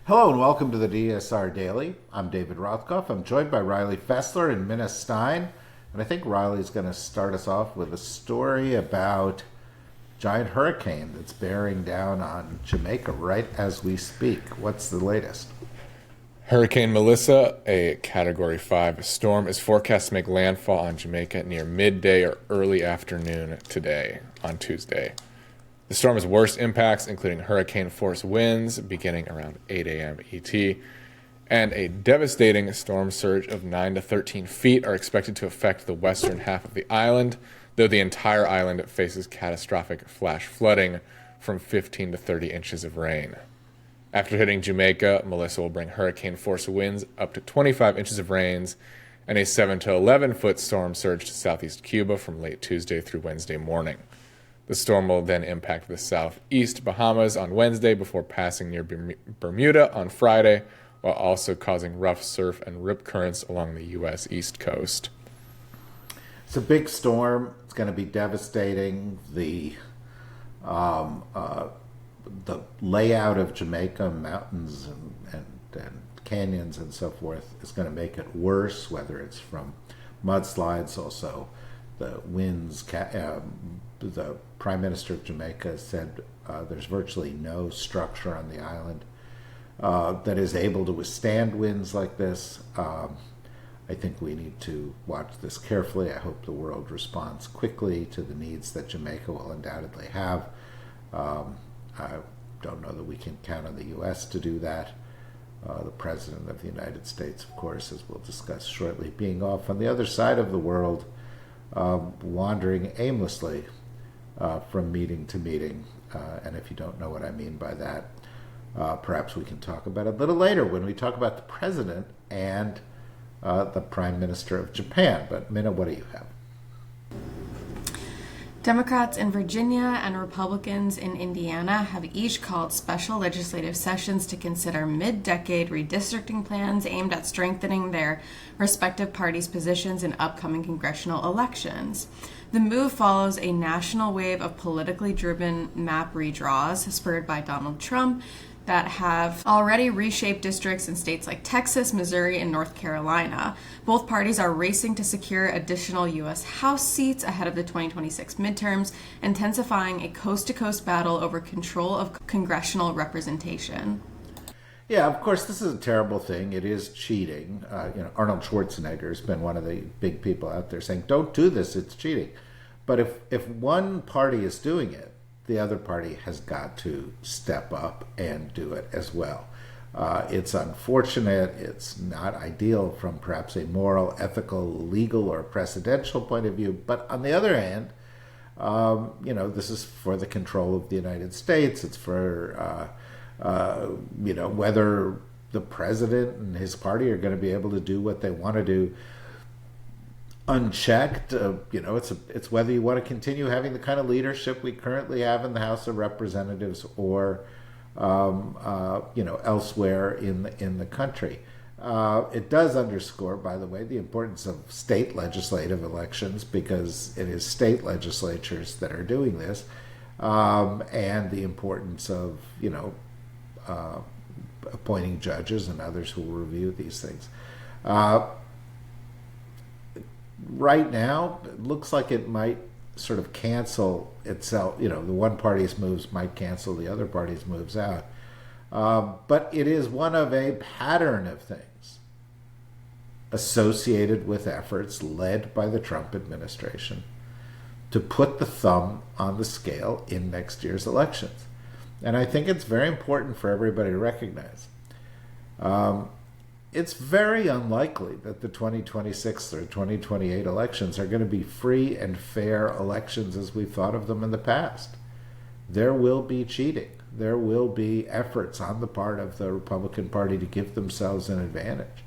Hello and welcome to the DSR Daily. I'm David Rothkopf. I'm joined by Riley Fessler and Minna Stein. And I think Riley's going to start us off with a story about a giant hurricane that's bearing down on Jamaica right as we speak. What's the latest? Hurricane Melissa, a Category 5 storm, is forecast to make landfall on Jamaica near midday or early afternoon today, on Tuesday. The storm's worst impacts, including hurricane-force winds beginning around 8 a.m. ET, and a devastating storm surge of 9 to 13 feet, are expected to affect the western half of the island, though the entire island faces catastrophic flash flooding from 15 to 30 inches of rain. After hitting Jamaica, Melissa will bring hurricane-force winds up to 25 inches of rains and a 7 to 11-foot storm surge to southeast Cuba from late Tuesday through Wednesday morning. The storm will then impact the southeast Bahamas on Wednesday before passing near Bermuda on Friday, while also causing rough surf and rip currents along the U.S. East Coast. It's a big storm. It's going to be devastating. The layout of Jamaica, mountains and canyons and so forth, is going to make it worse, whether it's from mudslides, also the winds. The Prime Minister of Jamaica said there's virtually no structure on the island that is able to withstand winds like this. I think we need to watch this carefully. I hope the world responds quickly to the needs that Jamaica will undoubtedly have. I don't know that we can count on the U.S. to do that. The President of the United States, of course, as we'll discuss shortly, being off on the other side of the world, wandering aimlessly from meeting to meeting. And if you don't know what I mean by that, perhaps we can talk about it a little later when we talk about the President and the Prime Minister of Japan. But Minna, what do you have? Democrats in Virginia and Republicans in Indiana have each called special legislative sessions to consider mid-decade redistricting plans aimed at strengthening their respective parties' positions in upcoming congressional elections. The move follows a national wave of politically driven map redraws spurred by Donald Trump that have already reshaped districts in states like Texas, Missouri, and North Carolina. Both parties are racing to secure additional U.S. House seats ahead of the 2026 midterms, intensifying a coast-to-coast battle over control of congressional representation. Yeah, of course, this is a terrible thing. It is cheating. Arnold Schwarzenegger has been one of the big people out there saying, don't do this, it's cheating. But if one party is doing it, the other party has got to step up and do it as well. It's unfortunate. It's not ideal from perhaps a moral, ethical, legal, or precedential point of view. But on the other hand, this is for the control of the United States. It's for, whether the president and his party are going to be able to do what they want to do unchecked. It's whether you want to continue having the kind of leadership we currently have in the House of Representatives or elsewhere in the country. It does underscore, by the way, the importance of state legislative elections, because it is state legislatures that are doing this, and the importance of appointing judges and others who will review these things. Right now, it looks like it might sort of cancel itself. The one party's moves might cancel the other party's moves out. But it is one of a pattern of things associated with efforts led by the Trump administration to put the thumb on the scale in next year's elections. And I think it's very important for everybody to recognize. It's very unlikely that the 2026 or 2028 elections are going to be free and fair elections as we've thought of them in the past. There will be cheating. There will be efforts on the part of the Republican Party to give themselves an advantage.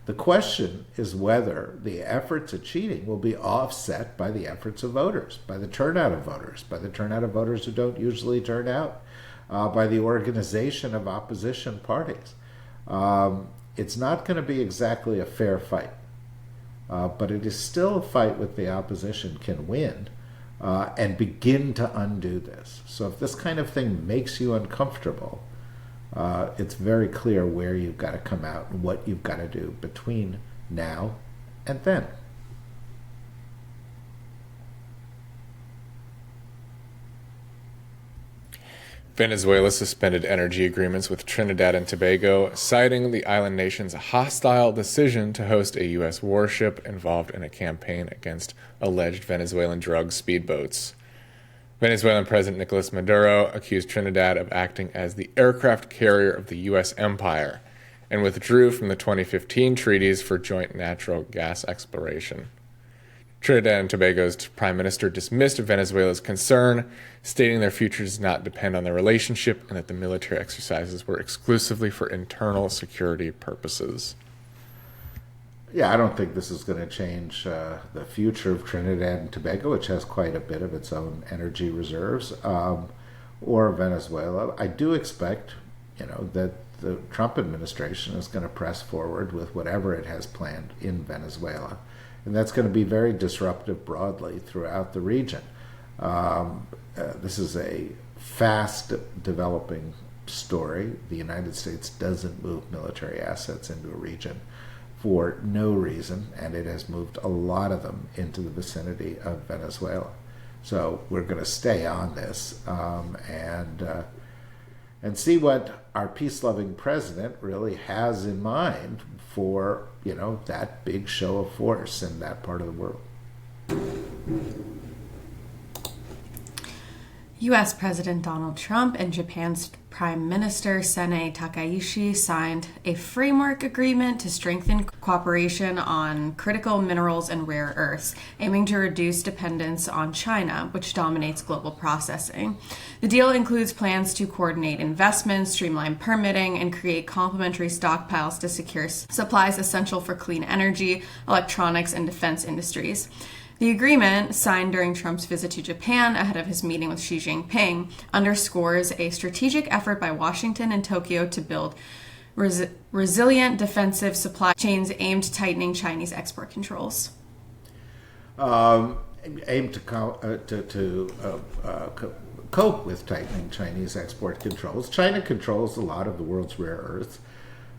The question is whether the efforts at cheating will be offset by the efforts of voters, by the turnout of voters, by the turnout of voters who don't usually turn out, by the organization of opposition parties. It's not going to be exactly a fair fight, but it is still a fight that the opposition can win and begin to undo this. So if this kind of thing makes you uncomfortable, it's very clear where you've got to come out and what you've got to do between now and then. Venezuela suspended energy agreements with Trinidad and Tobago, citing the island nation's hostile decision to host a U.S. warship involved in a campaign against alleged Venezuelan drug speedboats. Venezuelan President Nicolas Maduro accused Trinidad of acting as the aircraft carrier of the U.S. empire and withdrew from the 2015 treaties for joint natural gas exploration. Trinidad and Tobago's prime minister dismissed Venezuela's concern, stating their future does not depend on their relationship and that the military exercises were exclusively for internal security purposes. Yeah, I don't think this is going to change the future of Trinidad and Tobago, which has quite a bit of its own energy reserves, or Venezuela. I do expect, that the Trump administration is going to press forward with whatever it has planned in Venezuela. And that's going to be very disruptive broadly throughout the region. This is a fast developing story. The United States doesn't move military assets into a region for no reason, and it has moved a lot of them into the vicinity of Venezuela. So we're going to stay on this and see what our peace-loving president really has in mind for, that big show of force in that part of the world. U.S. President Donald Trump and Japan's Prime Minister Sanae Takaishi signed a framework agreement to strengthen cooperation on critical minerals and rare earths, aiming to reduce dependence on China, which dominates global processing. The deal includes plans to coordinate investments, streamline permitting, and create complementary stockpiles to secure supplies essential for clean energy, electronics, and defense industries. The agreement, signed during Trump's visit to Japan ahead of his meeting with Xi Jinping, underscores a strategic effort by Washington and Tokyo to build resilient defensive supply chains aimed at tightening Chinese export controls. Aimed to cope with tightening Chinese export controls. China controls a lot of the world's rare earths.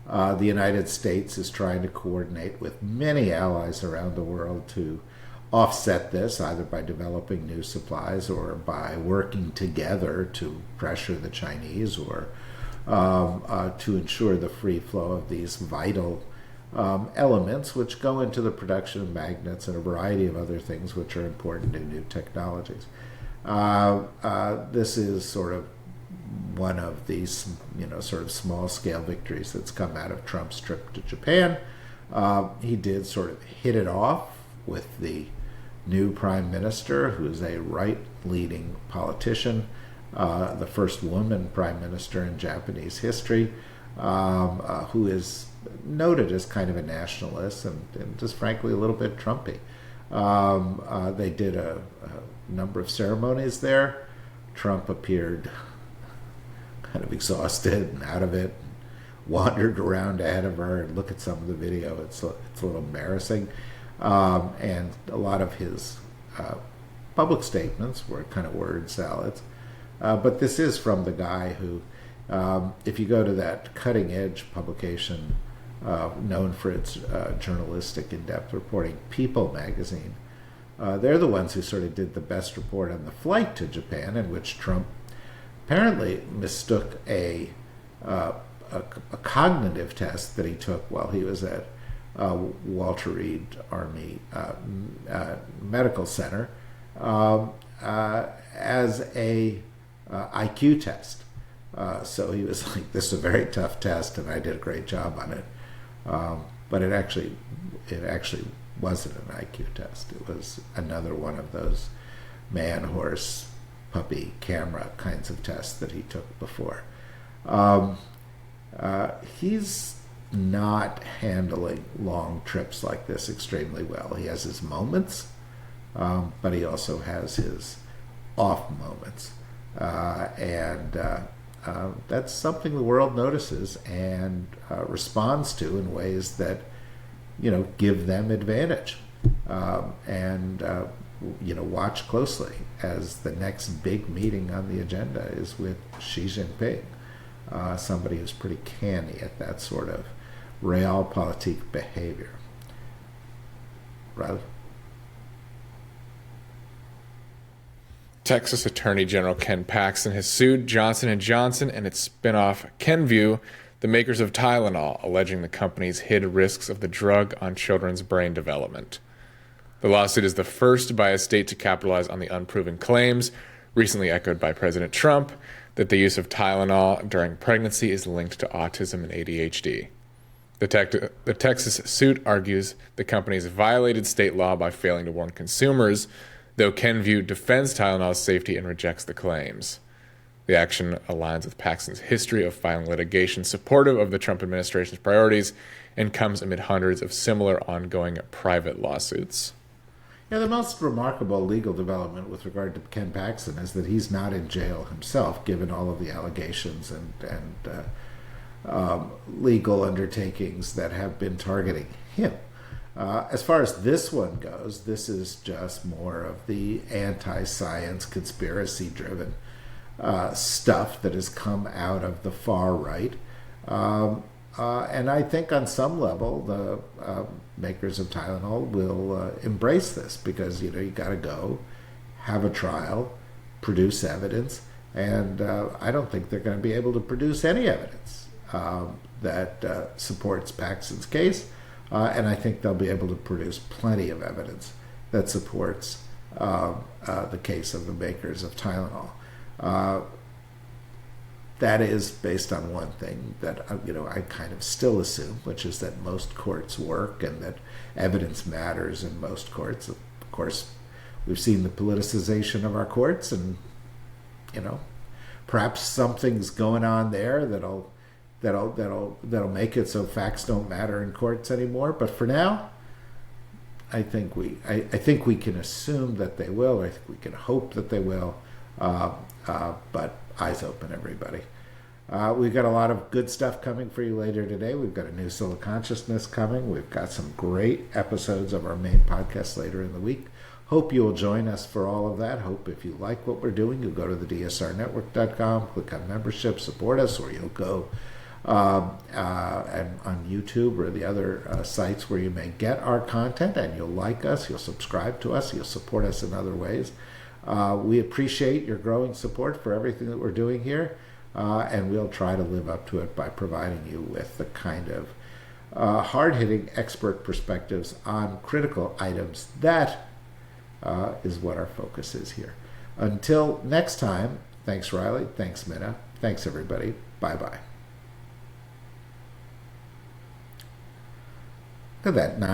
The United States is trying to coordinate with many allies around the world to offset this, either by developing new supplies or by working together to pressure the Chinese or to ensure the free flow of these vital elements which go into the production of magnets and a variety of other things which are important in new technologies. This is sort of one of these, sort of small-scale victories that's come out of Trump's trip to Japan. He did sort of hit it off with the new prime minister, who's a right-leaning politician, the first woman prime minister in Japanese history, who is noted as kind of a nationalist and just frankly a little bit Trumpy. They did a number of ceremonies there. Trump appeared kind of exhausted and out of it, wandered around ahead of her, and look at some of the video. It's a little embarrassing. And a lot of his public statements were kind of word salads. But this is from the guy who, if you go to that cutting-edge publication known for its journalistic in-depth reporting, People magazine, they're the ones who sort of did the best report on the flight to Japan, in which Trump apparently mistook a cognitive test that he took while he was at Walter Reed Army Medical Center as a IQ test. So he was like, "This is a very tough test, and I did a great job on it." But it actually wasn't an IQ test. It was another one of those man, horse, puppy, camera kinds of tests that he took before. He's not handling long trips like this extremely well. He has his moments, but he also has his off moments. And that's something the world notices and responds to in ways that, give them advantage. Watch closely as the next big meeting on the agenda is with Xi Jinping. somebody who's pretty canny at that sort of realpolitik behavior. Riley? Texas Attorney General Ken Paxton has sued Johnson & Johnson and its spinoff Kenvue, the makers of Tylenol, alleging the companies hid risks of the drug on children's brain development. The lawsuit is the first by a state to capitalize on the unproven claims, recently echoed by President Trump, that the use of Tylenol during pregnancy is linked to autism and ADHD. The Texas suit argues the companies violated state law by failing to warn consumers, though Kenvue defends Tylenol's safety and rejects the claims. The action aligns with Paxton's history of filing litigation supportive of the Trump administration's priorities and comes amid hundreds of similar ongoing private lawsuits. Yeah, the most remarkable legal development with regard to Ken Paxton is that he's not in jail himself, given all of the allegations and legal undertakings that have been targeting him. As far as this one goes, this is just more of the anti-science, conspiracy-driven stuff that has come out of the far right. And I think on some level, the makers of Tylenol will embrace this because, you got to go, have a trial, produce evidence, and I don't think they're going to be able to produce any evidence that supports Paxton's case. And I think they'll be able to produce plenty of evidence that supports the case of the makers of Tylenol. That is based on one thing that I kind of still assume, which is that most courts work and that evidence matters in most courts. Of course, we've seen the politicization of our courts, and perhaps something's going on there that'll make it so facts don't matter in courts anymore. But for now, I think we can assume that they will. I think we can hope that they will. But eyes open, everybody. We've got a lot of good stuff coming for you later today. We've got a new Soul of Consciousness coming. We've got some great episodes of our main podcast later in the week. Hope you will join us for all of that. Hope if you like what we're doing, you'll go to the DSRnetwork.com, click on membership, support us, or you'll go and on YouTube or the other sites where you may get our content, and you'll like us, you'll subscribe to us, you'll support us in other ways. We appreciate your growing support for everything that we're doing here, and we'll try to live up to it by providing you with the kind of hard-hitting expert perspectives on critical items. That is what our focus is here. Until next time, thanks Riley, thanks Minna, thanks everybody, bye-bye. Look at that, 9